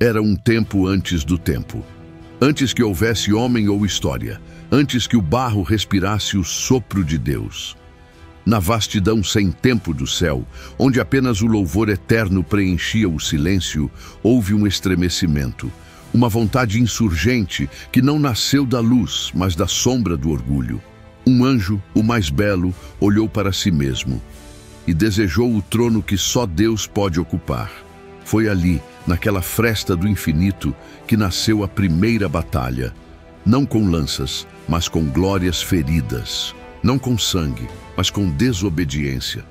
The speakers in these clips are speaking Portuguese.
Era um tempo antes do tempo. Antes que houvesse homem ou história. Antes que o barro respirasse o sopro de Deus. Na vastidão sem tempo do céu, onde apenas o louvor eterno preenchia o silêncio, houve um estremecimento, uma vontade insurgente que não nasceu da luz, mas da sombra do orgulho. Um anjo, o mais belo, olhou para si mesmo e desejou o trono que só Deus pode ocupar. Foi ali, naquela fresta do infinito, que nasceu a primeira batalha, não com lanças, mas com glórias feridas, não com sangue, mas com desobediência.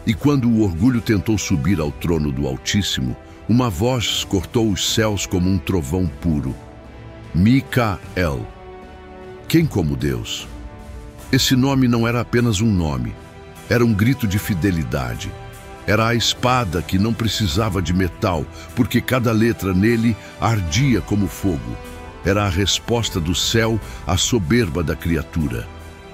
E quando o orgulho tentou subir ao trono do Altíssimo, uma voz cortou os céus como um trovão puro. Micael. Quem como Deus? Esse nome não era apenas um nome, era um grito de fidelidade. Era a espada que não precisava de metal, porque cada letra nele ardia como fogo. Era a resposta do céu à soberba da criatura.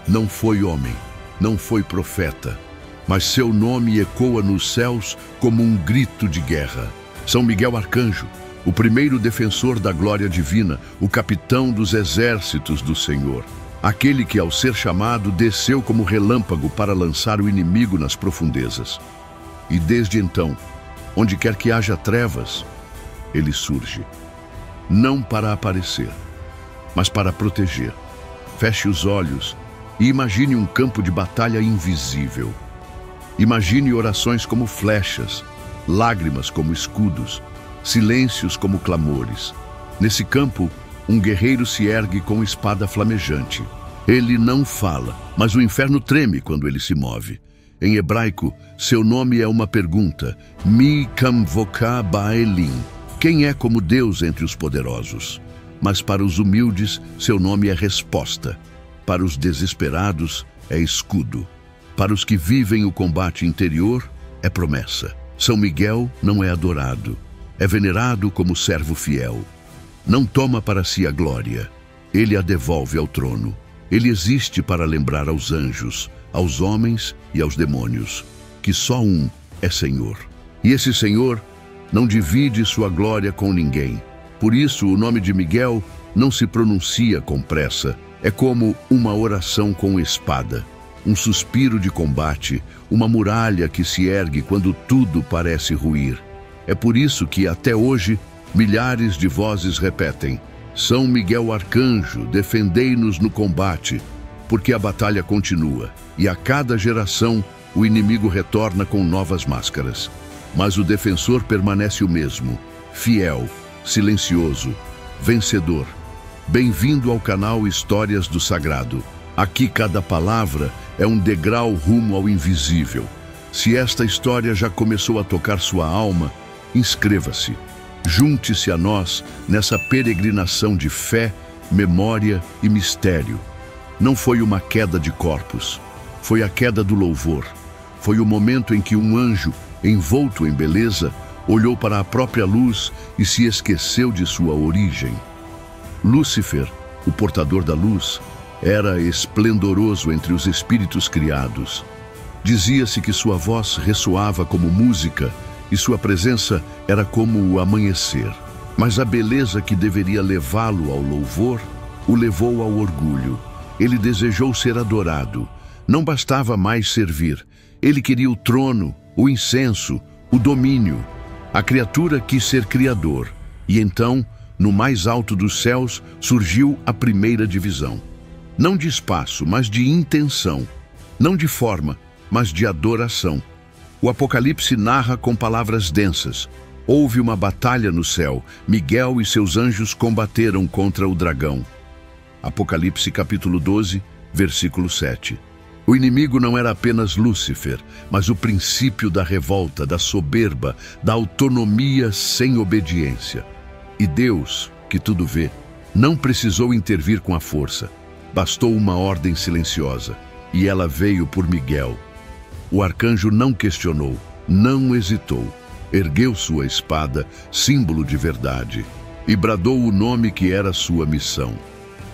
Não foi homem, não foi profeta, mas seu nome ecoa nos céus como um grito de guerra. São Miguel Arcanjo, o primeiro defensor da glória divina, o capitão dos exércitos do Senhor. Aquele que, ao ser chamado, desceu como relâmpago para lançar o inimigo nas profundezas. E desde então, onde quer que haja trevas, ele surge. Não para aparecer, mas para proteger. Feche os olhos e imagine um campo de batalha invisível. Imagine orações como flechas, lágrimas como escudos, silêncios como clamores. Nesse campo, um guerreiro se ergue com espada flamejante. Ele não fala, mas o inferno treme quando ele se move. Em hebraico, seu nome é uma pergunta. Mi kamvoka baelim. Quem é como Deus entre os poderosos? Mas para os humildes, seu nome é resposta. Para os desesperados, é escudo. Para os que vivem o combate interior, é promessa. São Miguel não é adorado. É venerado como servo fiel. Não toma para si a glória. Ele a devolve ao trono. Ele existe para lembrar aos anjos, aos homens e aos demônios, que só um é Senhor. E esse Senhor não divide sua glória com ninguém. Por isso, o nome de Miguel não se pronuncia com pressa. É como uma oração com espada, um suspiro de combate, uma muralha que se ergue quando tudo parece ruir. É por isso que, até hoje, milhares de vozes repetem: São Miguel Arcanjo, defendei-nos no combate, porque a batalha continua, e a cada geração o inimigo retorna com novas máscaras. Mas o defensor permanece o mesmo, fiel, silencioso, vencedor. Bem-vindo ao canal Histórias do Sagrado. Aqui cada palavra é um degrau rumo ao invisível. Se esta história já começou a tocar sua alma, inscreva-se. Junte-se a nós nessa peregrinação de fé, memória e mistério. Não foi uma queda de corpos, foi a queda do louvor. Foi o momento em que um anjo, envolto em beleza, olhou para a própria luz e se esqueceu de sua origem. Lúcifer, o portador da luz, era esplendoroso entre os espíritos criados. Dizia-se que sua voz ressoava como música e sua presença era como o amanhecer. Mas a beleza que deveria levá-lo ao louvor o levou ao orgulho. Ele desejou ser adorado. Não bastava mais servir. Ele queria o trono, o incenso, o domínio. A criatura quis ser criador. E então, no mais alto dos céus, surgiu a primeira divisão. Não de espaço, mas de intenção. Não de forma, mas de adoração. O Apocalipse narra com palavras densas. Houve uma batalha no céu. Miguel e seus anjos combateram contra o dragão. Apocalipse capítulo 12, versículo 7. O inimigo não era apenas Lúcifer, mas o princípio da revolta, da soberba, da autonomia sem obediência. E Deus, que tudo vê, não precisou intervir com a força. Bastou uma ordem silenciosa, e ela veio por Miguel. O arcanjo não questionou, não hesitou. Ergueu sua espada, símbolo de verdade, e bradou o nome que era sua missão.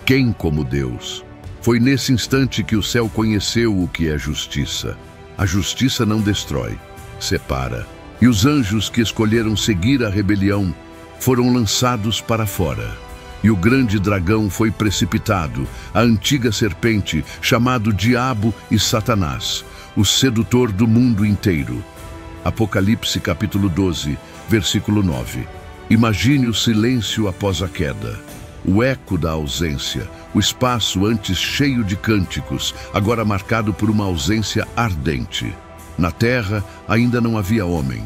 Quem como Deus? Foi nesse instante que o céu conheceu o que é justiça. A justiça não destrói, separa. E os anjos que escolheram seguir a rebelião foram lançados para fora. E o grande dragão foi precipitado, a antiga serpente, chamado Diabo e Satanás, o sedutor do mundo inteiro. Apocalipse capítulo 12, versículo 9. Imagine o silêncio após a queda, o eco da ausência, o espaço antes cheio de cânticos, agora marcado por uma ausência ardente. Na terra ainda não havia homem,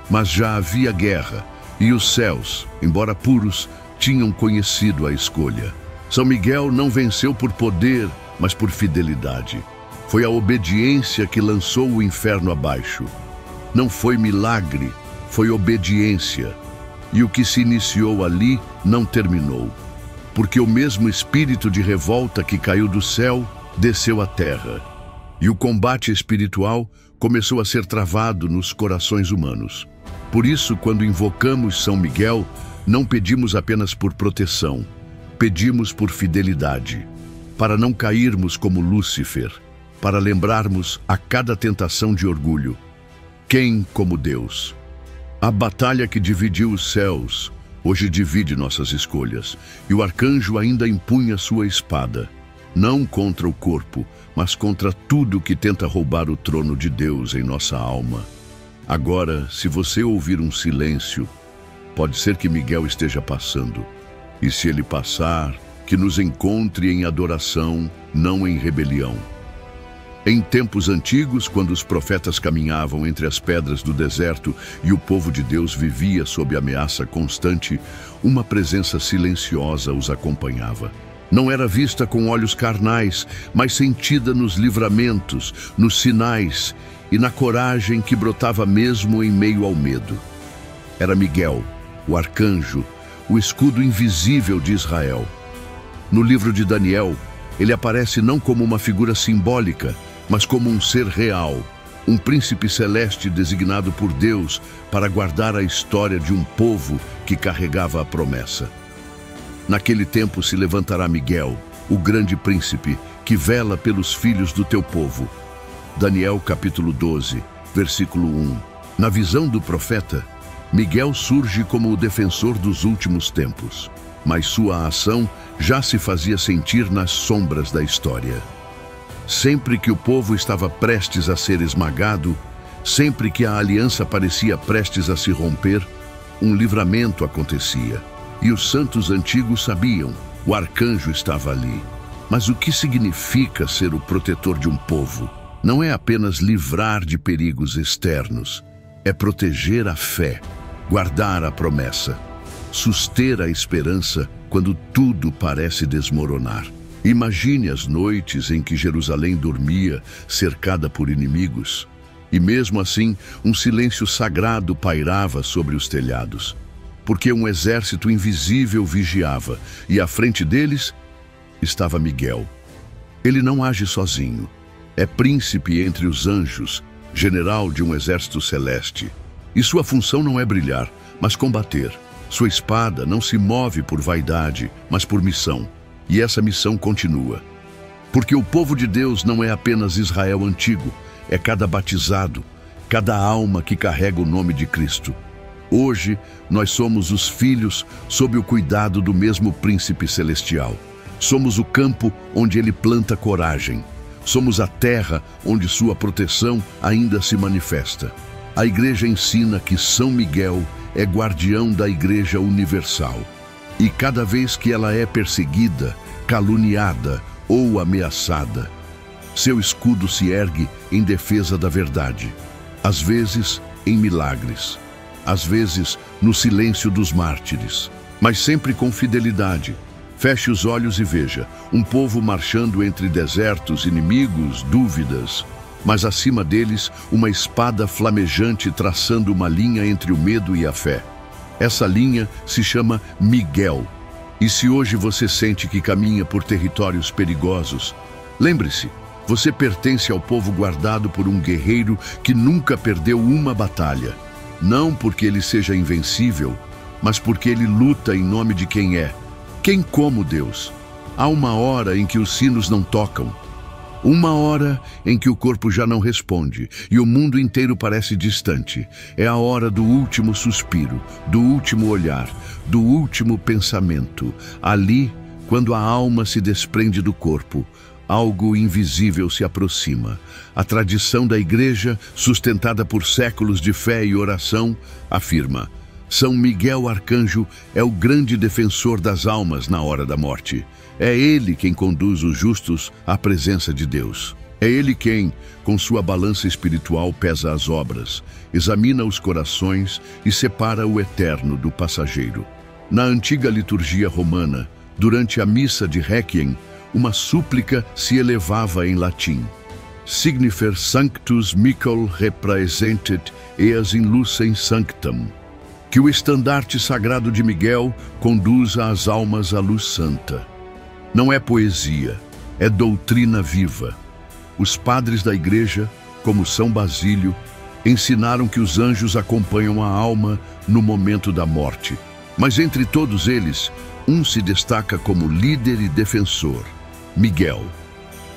mas já havia guerra, e os céus, embora puros, tinham conhecido a escolha. São Miguel não venceu por poder, mas por fidelidade. Foi a obediência que lançou o inferno abaixo. Não foi milagre, foi obediência. E o que se iniciou ali não terminou. Porque o mesmo espírito de revolta que caiu do céu desceu à terra. E o combate espiritual começou a ser travado nos corações humanos. Por isso, quando invocamos São Miguel, não pedimos apenas por proteção, pedimos por fidelidade, para não cairmos como Lúcifer, para lembrarmos a cada tentação de orgulho. Quem como Deus? A batalha que dividiu os céus, hoje divide nossas escolhas, e o arcanjo ainda empunha sua espada, não contra o corpo, mas contra tudo que tenta roubar o trono de Deus em nossa alma. Agora, se você ouvir um silêncio, pode ser que Miguel esteja passando. E se ele passar, que nos encontre em adoração, não em rebelião. Em tempos antigos, quando os profetas caminhavam entre as pedras do deserto e o povo de Deus vivia sob ameaça constante, uma presença silenciosa os acompanhava. Não era vista com olhos carnais, mas sentida nos livramentos, nos sinais e na coragem que brotava mesmo em meio ao medo. Era Miguel, o arcanjo, o escudo invisível de Israel. No livro de Daniel, ele aparece não como uma figura simbólica, mas como um ser real, um príncipe celeste designado por Deus para guardar a história de um povo que carregava a promessa. Naquele tempo se levantará Miguel, o grande príncipe, que vela pelos filhos do teu povo. Daniel capítulo 12, versículo 1. Na visão do profeta, Miguel surge como o defensor dos últimos tempos, mas sua ação já se fazia sentir nas sombras da história. Sempre que o povo estava prestes a ser esmagado, sempre que a aliança parecia prestes a se romper, um livramento acontecia. E os santos antigos sabiam, o arcanjo estava ali. Mas o que significa ser o protetor de um povo? Não é apenas livrar de perigos externos, é proteger a fé, guardar a promessa, suster a esperança quando tudo parece desmoronar. Imagine as noites em que Jerusalém dormia, cercada por inimigos, e mesmo assim um silêncio sagrado pairava sobre os telhados, porque um exército invisível vigiava, e à frente deles estava Miguel. Ele não age sozinho, é príncipe entre os anjos, general de um exército celeste. E sua função não é brilhar, mas combater. Sua espada não se move por vaidade, mas por missão. E essa missão continua. Porque o povo de Deus não é apenas Israel antigo, é cada batizado, cada alma que carrega o nome de Cristo. Hoje, nós somos os filhos sob o cuidado do mesmo príncipe celestial. Somos o campo onde ele planta coragem. Somos a terra onde sua proteção ainda se manifesta. A Igreja ensina que São Miguel é guardião da Igreja Universal. E cada vez que ela é perseguida, caluniada ou ameaçada, seu escudo se ergue em defesa da verdade. Às vezes, em milagres. Às vezes, no silêncio dos mártires. Mas sempre com fidelidade. Feche os olhos e veja, um povo marchando entre desertos, inimigos, dúvidas, mas acima deles, uma espada flamejante traçando uma linha entre o medo e a fé. Essa linha se chama Miguel. E se hoje você sente que caminha por territórios perigosos, lembre-se, você pertence ao povo guardado por um guerreiro que nunca perdeu uma batalha. Não porque ele seja invencível, mas porque ele luta em nome de quem é. Quem como Deus? Há uma hora em que os sinos não tocam, Uma hora em que o corpo já não responde e o mundo inteiro parece distante. É a hora do último suspiro, do último olhar, do último pensamento. Ali, quando a alma se desprende do corpo, algo invisível se aproxima. A tradição da Igreja, sustentada por séculos de fé e oração, afirma: São Miguel Arcanjo é o grande defensor das almas na hora da morte. É ele quem conduz os justos à presença de Deus. É ele quem, com sua balança espiritual, pesa as obras, examina os corações e separa o eterno do passageiro. Na antiga liturgia romana, durante a missa de Requiem, uma súplica se elevava em latim: Signifer sanctus Michael repraesentet eas in lucem sanctam. Que o estandarte sagrado de Miguel conduza as almas à luz santa. Não é poesia, é doutrina viva. Os padres da Igreja, como São Basílio, ensinaram que os anjos acompanham a alma no momento da morte. Mas entre todos eles, um se destaca como líder e defensor: Miguel.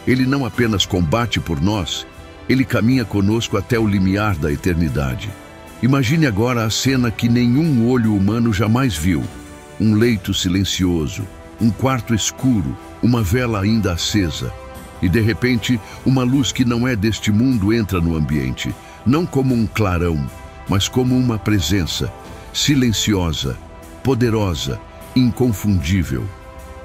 Ele não apenas combate por nós, ele caminha conosco até o limiar da eternidade. Imagine agora a cena que nenhum olho humano jamais viu: um leito silencioso, um quarto escuro, uma vela ainda acesa. E de repente, uma luz que não é deste mundo entra no ambiente, não como um clarão, mas como uma presença, silenciosa, poderosa, inconfundível.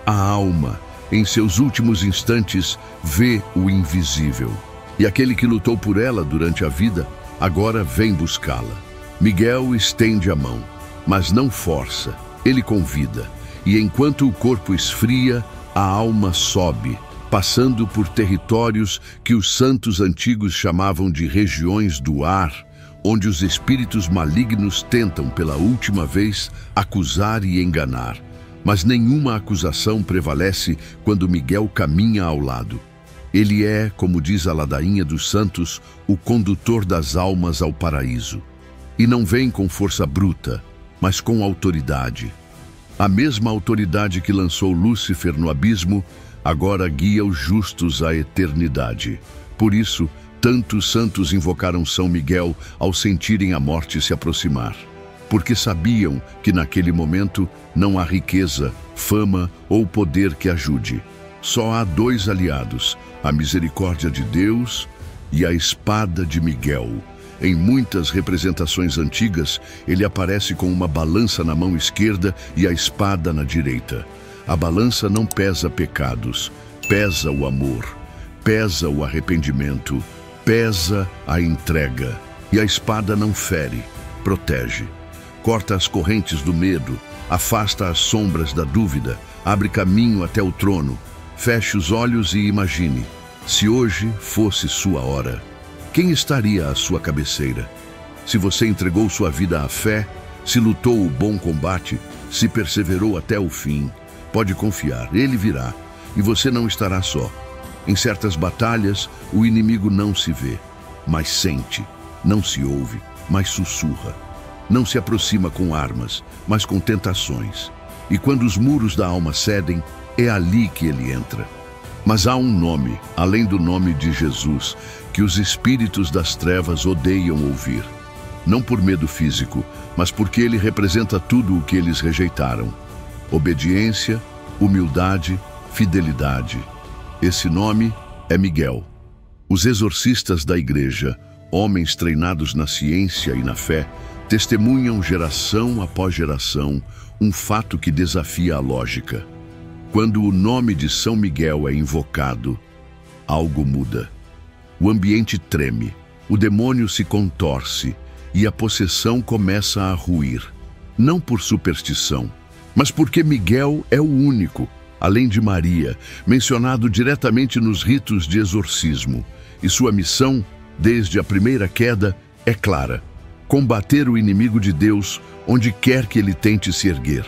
A alma, em seus últimos instantes, vê o invisível. E aquele que lutou por ela durante a vida, agora vem buscá-la. Miguel estende a mão, mas não força, ele convida. E enquanto o corpo esfria, a alma sobe, passando por territórios que os santos antigos chamavam de regiões do ar, onde os espíritos malignos tentam pela última vez acusar e enganar. Mas nenhuma acusação prevalece quando Miguel caminha ao lado. Ele é, como diz a ladainha dos santos, o condutor das almas ao paraíso. E não vem com força bruta, mas com autoridade. A mesma autoridade que lançou Lúcifer no abismo, agora guia os justos à eternidade. Por isso, tantos santos invocaram São Miguel ao sentirem a morte se aproximar, porque sabiam que naquele momento não há riqueza, fama ou poder que ajude. Só há dois aliados: a misericórdia de Deus e a espada de Miguel. Em muitas representações antigas, ele aparece com uma balança na mão esquerda e a espada na direita. A balança não pesa pecados, pesa o amor, pesa o arrependimento, pesa a entrega. E a espada não fere, protege. Corta as correntes do medo, afasta as sombras da dúvida, abre caminho até o trono. Feche os olhos e imagine: se hoje fosse sua hora, quem estaria à sua cabeceira? Se você entregou sua vida à fé, se lutou o bom combate, se perseverou até o fim, pode confiar, ele virá, e você não estará só. Em certas batalhas, o inimigo não se vê, mas sente, não se ouve, mas sussurra. Não se aproxima com armas, mas com tentações. E quando os muros da alma cedem, é ali que ele entra. Mas há um nome, além do nome de Jesus, que os espíritos das trevas odeiam ouvir. Não por medo físico, mas porque ele representa tudo o que eles rejeitaram: obediência, humildade, fidelidade. Esse nome é Miguel. Os exorcistas da Igreja, homens treinados na ciência e na fé, testemunham geração após geração um fato que desafia a lógica. Quando o nome de São Miguel é invocado, algo muda. O ambiente treme, o demônio se contorce e a possessão começa a ruir. Não por superstição, mas porque Miguel é o único, além de Maria, mencionado diretamente nos ritos de exorcismo. E sua missão, desde a primeira queda, é clara: combater o inimigo de Deus onde quer que ele tente se erguer.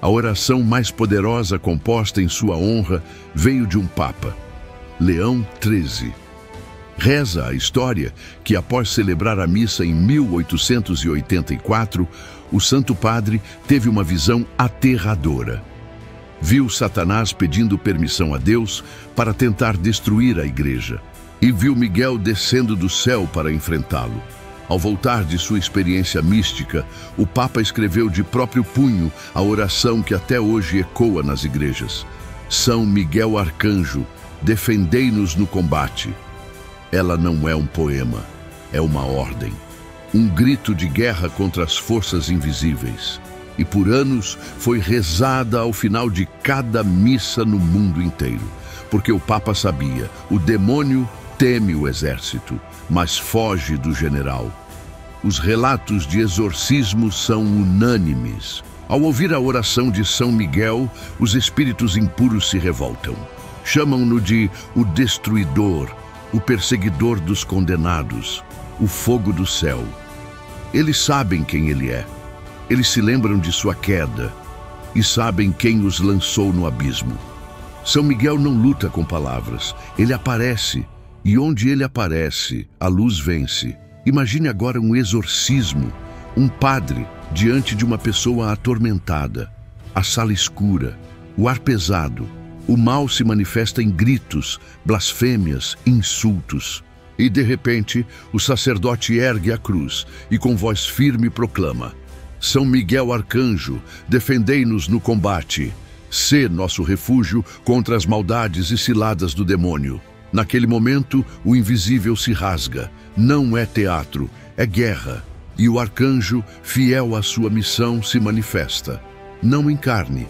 A oração mais poderosa composta em sua honra veio de um papa, Leão XIII. Reza a história que, após celebrar a missa em 1884, o Santo Padre teve uma visão aterradora. Viu Satanás pedindo permissão a Deus para tentar destruir a igreja. E viu Miguel descendo do céu para enfrentá-lo. Ao voltar de sua experiência mística, o Papa escreveu de próprio punho a oração que até hoje ecoa nas igrejas. São Miguel Arcanjo, defendei-nos no combate. Ela não é um poema, é uma ordem. Um grito de guerra contra as forças invisíveis. E por anos foi rezada ao final de cada missa no mundo inteiro. Porque o Papa sabia, o demônio teme o exército, mas foge do general. Os relatos de exorcismo são unânimes. Ao ouvir a oração de São Miguel, os espíritos impuros se revoltam. Chamam-no de o destruidor, o perseguidor dos condenados, o fogo do céu. Eles sabem quem ele é. Eles se lembram de sua queda e sabem quem os lançou no abismo. São Miguel não luta com palavras. Ele aparece, e onde ele aparece, a luz vence. Imagine agora um exorcismo, um padre diante de uma pessoa atormentada, a sala escura, o ar pesado. O mal se manifesta em gritos, blasfêmias, insultos. E de repente, o sacerdote ergue a cruz e com voz firme proclama: São Miguel Arcanjo, defendei-nos no combate. Sê nosso refúgio contra as maldades e ciladas do demônio. Naquele momento, o invisível se rasga. Não é teatro, é guerra. E o arcanjo, fiel à sua missão, se manifesta. Não em carne,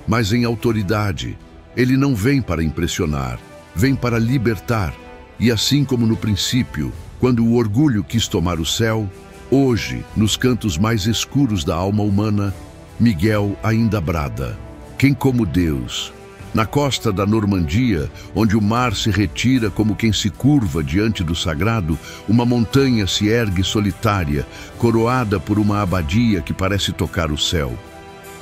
mas em autoridade. Ele não vem para impressionar, vem para libertar. E assim como no princípio, quando o orgulho quis tomar o céu, hoje, nos cantos mais escuros da alma humana, Miguel ainda brada: quem como Deus? Na costa da Normandia, onde o mar se retira como quem se curva diante do sagrado, uma montanha se ergue solitária, coroada por uma abadia que parece tocar o céu.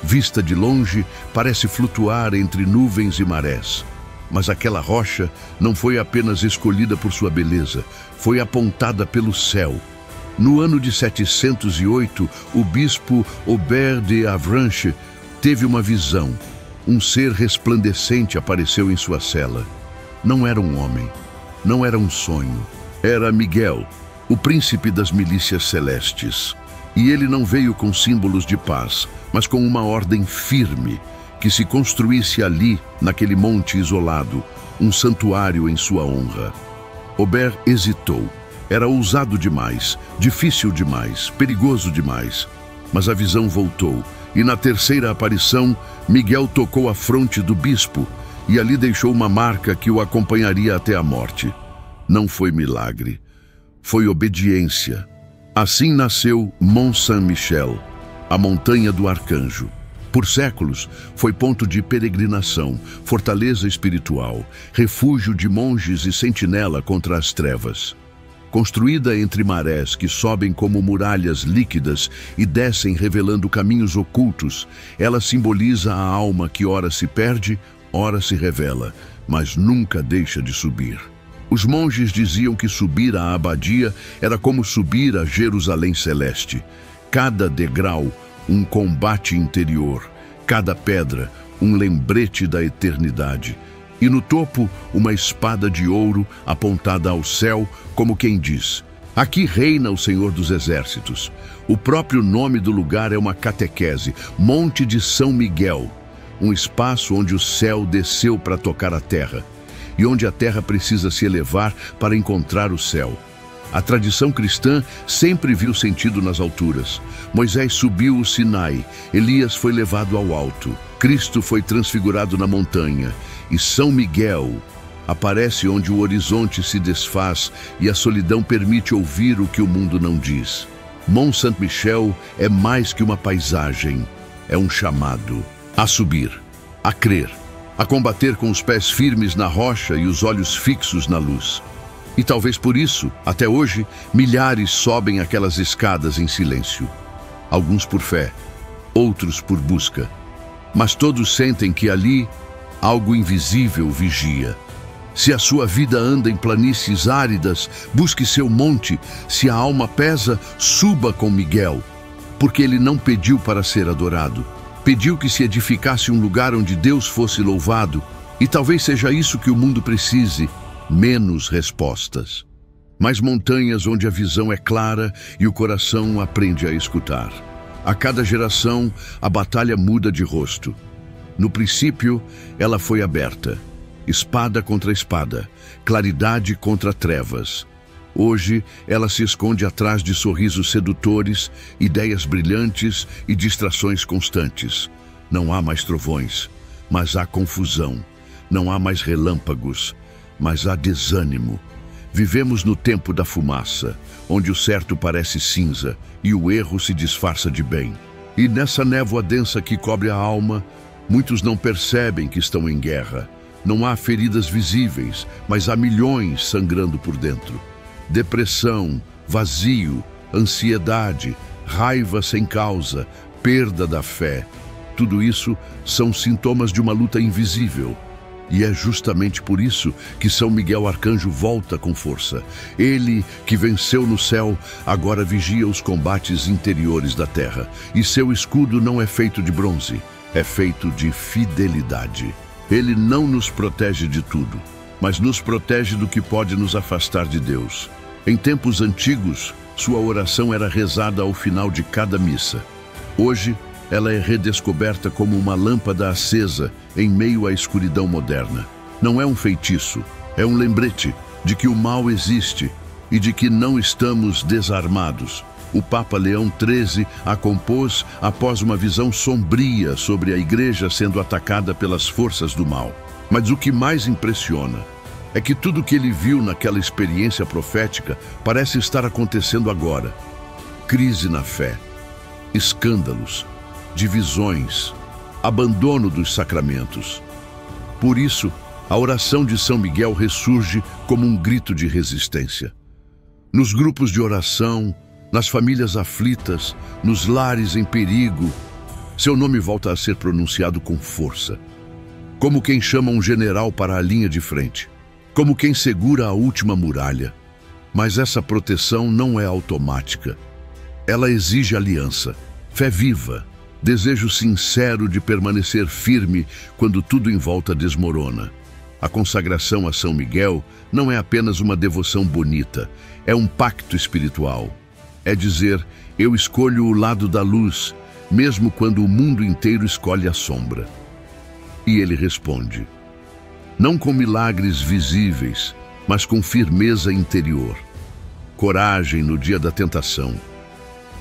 Vista de longe, parece flutuar entre nuvens e marés. Mas aquela rocha não foi apenas escolhida por sua beleza, foi apontada pelo céu. No ano de 708, o bispo Aubert de Avranches teve uma visão. Um ser resplandecente apareceu em sua cela. Não era um homem, não era um sonho. Era Miguel, o príncipe das milícias celestes. E ele não veio com símbolos de paz, mas com uma ordem firme, que se construísse ali, naquele monte isolado, um santuário em sua honra. Aubert hesitou. Era ousado demais, difícil demais, perigoso demais. Mas a visão voltou, e na terceira aparição, Miguel tocou a fronte do bispo, e ali deixou uma marca que o acompanharia até a morte. Não foi milagre, foi obediência. Assim nasceu Mont Saint-Michel, a montanha do arcanjo. Por séculos, foi ponto de peregrinação, fortaleza espiritual, refúgio de monges e sentinela contra as trevas. Construída entre marés que sobem como muralhas líquidas e descem revelando caminhos ocultos, ela simboliza a alma que ora se perde, ora se revela, mas nunca deixa de subir. Os monges diziam que subir à abadia era como subir a Jerusalém celeste. Cada degrau, um combate interior, cada pedra, um lembrete da eternidade. E no topo, uma espada de ouro apontada ao céu, como quem diz: aqui reina o Senhor dos Exércitos. O próprio nome do lugar é uma catequese, Monte de São Miguel, um espaço onde o céu desceu para tocar a terra, e onde a terra precisa se elevar para encontrar o céu. A tradição cristã sempre viu sentido nas alturas. Moisés subiu o Sinai, Elias foi levado ao alto, Cristo foi transfigurado na montanha, e São Miguel aparece onde o horizonte se desfaz e a solidão permite ouvir o que o mundo não diz. Mont Saint-Michel é mais que uma paisagem, é um chamado a subir, a crer, a combater com os pés firmes na rocha e os olhos fixos na luz. E talvez por isso, até hoje, milhares sobem aquelas escadas em silêncio. Alguns por fé, outros por busca. Mas todos sentem que ali algo invisível vigia. Se a sua vida anda em planícies áridas, busque seu monte. Se a alma pesa, suba com Miguel. Porque ele não pediu para ser adorado, Pediu que se edificasse um lugar onde Deus fosse louvado, e talvez seja isso que o mundo precise, menos respostas. Mas montanhas onde a visão é clara e o coração aprende a escutar. A cada geração, a batalha muda de rosto. No princípio, ela foi aberta. Espada contra espada, claridade contra trevas. Hoje, ela se esconde atrás de sorrisos sedutores, ideias brilhantes e distrações constantes. Não há mais trovões, mas há confusão. Não há mais relâmpagos, mas há desânimo. Vivemos no tempo da fumaça, onde o certo parece cinza e o erro se disfarça de bem. E nessa névoa densa que cobre a alma, muitos não percebem que estão em guerra. Não há feridas visíveis, mas há milhões sangrando por dentro. Depressão, vazio, ansiedade, raiva sem causa, perda da fé. Tudo isso são sintomas de uma luta invisível. E é justamente por isso que São Miguel Arcanjo volta com força. Ele, que venceu no céu, agora vigia os combates interiores da terra. E seu escudo não é feito de bronze, é feito de fidelidade. Ele não nos protege de tudo, mas nos protege do que pode nos afastar de Deus. Em tempos antigos, sua oração era rezada ao final de cada missa. Hoje, ela é redescoberta como uma lâmpada acesa em meio à escuridão moderna. Não é um feitiço, é um lembrete de que o mal existe e de que não estamos desarmados. O Papa Leão XIII a compôs após uma visão sombria sobre a Igreja sendo atacada pelas forças do mal. Mas o que mais impressiona é que tudo o que ele viu naquela experiência profética parece estar acontecendo agora. Crise na fé, escândalos, divisões, abandono dos sacramentos. Por isso, a oração de São Miguel ressurge como um grito de resistência. Nos grupos de oração, nas famílias aflitas, nos lares em perigo, seu nome volta a ser pronunciado com força. Como quem chama um general para a linha de frente. Como quem segura a última muralha. Mas essa proteção não é automática. Ela exige aliança, fé viva, desejo sincero de permanecer firme quando tudo em volta desmorona. A consagração a São Miguel não é apenas uma devoção bonita, é um pacto espiritual. É dizer, eu escolho o lado da luz, mesmo quando o mundo inteiro escolhe a sombra. E ele responde, não com milagres visíveis, mas com firmeza interior. Coragem no dia da tentação,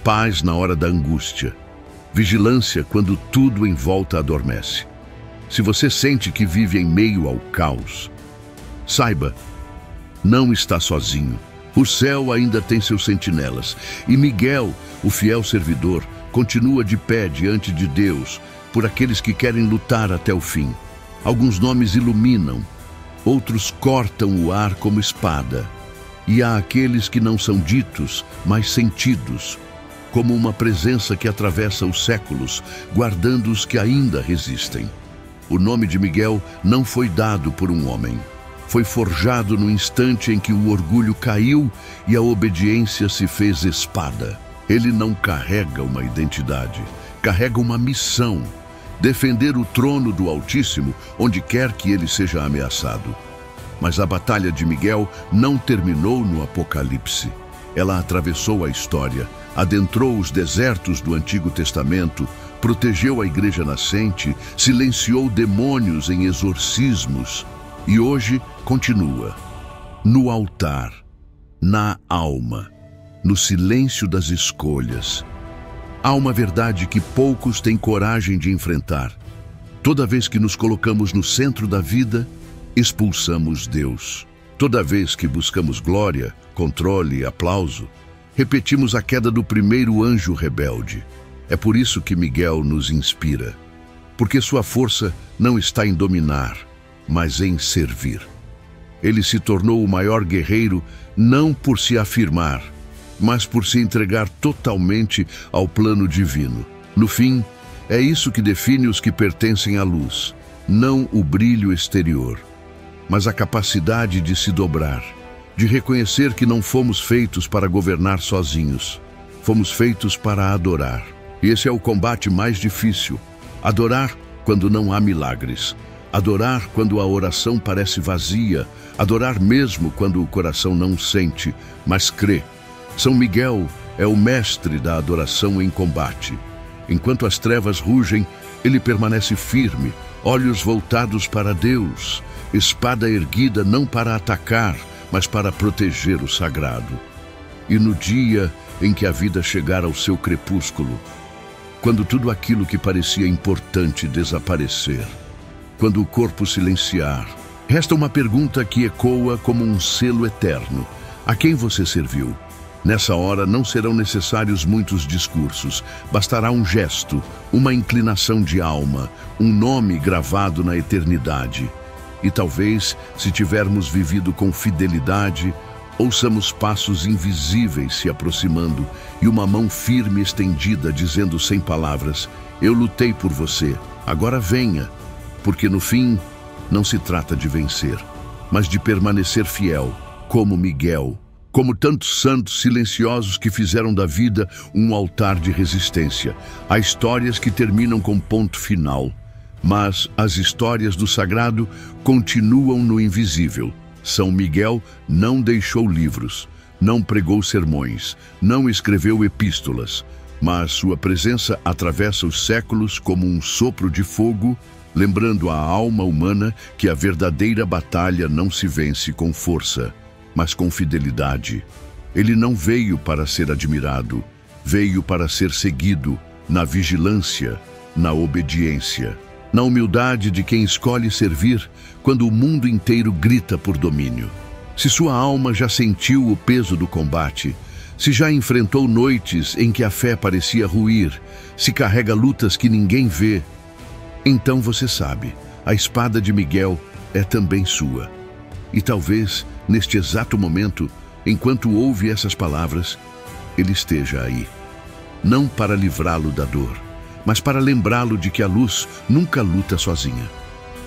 paz na hora da angústia, vigilância quando tudo em volta adormece. Se você sente que vive em meio ao caos, saiba, não está sozinho. O céu ainda tem seus sentinelas, e Miguel, o fiel servidor, continua de pé diante de Deus por aqueles que querem lutar até o fim. Alguns nomes iluminam, outros cortam o ar como espada, e há aqueles que não são ditos, mas sentidos, como uma presença que atravessa os séculos, guardando os que ainda resistem. O nome de Miguel não foi dado por um homem. Foi forjado no instante em que o orgulho caiu e a obediência se fez espada. Ele não carrega uma identidade, carrega uma missão: defender o trono do Altíssimo onde quer que ele seja ameaçado. Mas a batalha de Miguel não terminou no Apocalipse. Ela atravessou a história, adentrou os desertos do Antigo Testamento, protegeu a Igreja nascente, silenciou demônios em exorcismos e hoje continua no altar, na alma, no silêncio das escolhas. Há uma verdade que poucos têm coragem de enfrentar. Toda vez que nos colocamos no centro da vida, expulsamos Deus. Toda vez que buscamos glória, controle e aplauso, repetimos a queda do primeiro anjo rebelde. É por isso que Miguel nos inspira, porque sua força não está em dominar, mas em servir. Ele se tornou o maior guerreiro não por se afirmar, mas por se entregar totalmente ao plano divino. No fim, é isso que define os que pertencem à luz, não o brilho exterior, mas a capacidade de se dobrar, de reconhecer que não fomos feitos para governar sozinhos, fomos feitos para adorar. E esse é o combate mais difícil, Adorar quando não há milagres. Adorar quando a oração parece vazia. Adorar mesmo quando o coração não sente, mas crê. São Miguel é o mestre da adoração em combate. Enquanto as trevas rugem, ele permanece firme, olhos voltados para Deus, espada erguida não para atacar, mas para proteger o sagrado. E no dia em que a vida chegar ao seu crepúsculo, quando tudo aquilo que parecia importante desaparecer, quando o corpo silenciar, resta uma pergunta que ecoa como um selo eterno: a quem você serviu? Nessa hora não serão necessários muitos discursos, bastará um gesto, uma inclinação de alma, um nome gravado na eternidade. E talvez, se tivermos vivido com fidelidade, ouçamos passos invisíveis se aproximando e uma mão firme estendida dizendo sem palavras: eu lutei por você, agora venha. Porque no fim, não se trata de vencer, mas de permanecer fiel, como Miguel, como tantos santos silenciosos que fizeram da vida um altar de resistência. Há histórias que terminam com ponto final, mas as histórias do sagrado continuam no invisível. São Miguel não deixou livros, não pregou sermões, não escreveu epístolas, mas sua presença atravessa os séculos como um sopro de fogo, lembrando à alma humana que a verdadeira batalha não se vence com força, mas com fidelidade. Ele não veio para ser admirado, veio para ser seguido na vigilância, na obediência, na humildade de quem escolhe servir quando o mundo inteiro grita por domínio. Se sua alma já sentiu o peso do combate, se já enfrentou noites em que a fé parecia ruir, se carrega lutas que ninguém vê, então você sabe, a espada de Miguel é também sua. E talvez, neste exato momento, enquanto ouve essas palavras, ele esteja aí. Não para livrá-lo da dor, mas para lembrá-lo de que a luz nunca luta sozinha.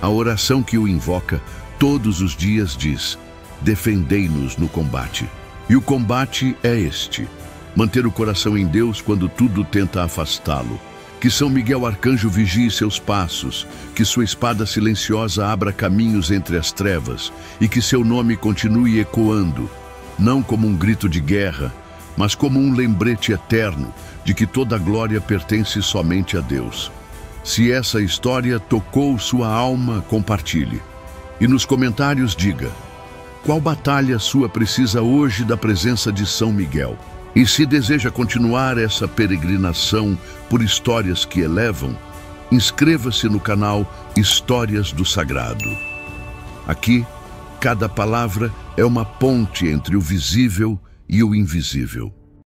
A oração que o invoca todos os dias diz: defendei-nos no combate. E o combate é este: manter o coração em Deus quando tudo tenta afastá-lo. Que São Miguel Arcanjo vigie seus passos, que sua espada silenciosa abra caminhos entre as trevas e que seu nome continue ecoando, não como um grito de guerra, mas como um lembrete eterno de que toda a glória pertence somente a Deus. Se essa história tocou sua alma, compartilhe. E nos comentários diga: qual batalha sua precisa hoje da presença de São Miguel? E se deseja continuar essa peregrinação por histórias que elevam, inscreva-se no canal Histórias do Sagrado. Aqui, cada palavra é uma ponte entre o visível e o invisível.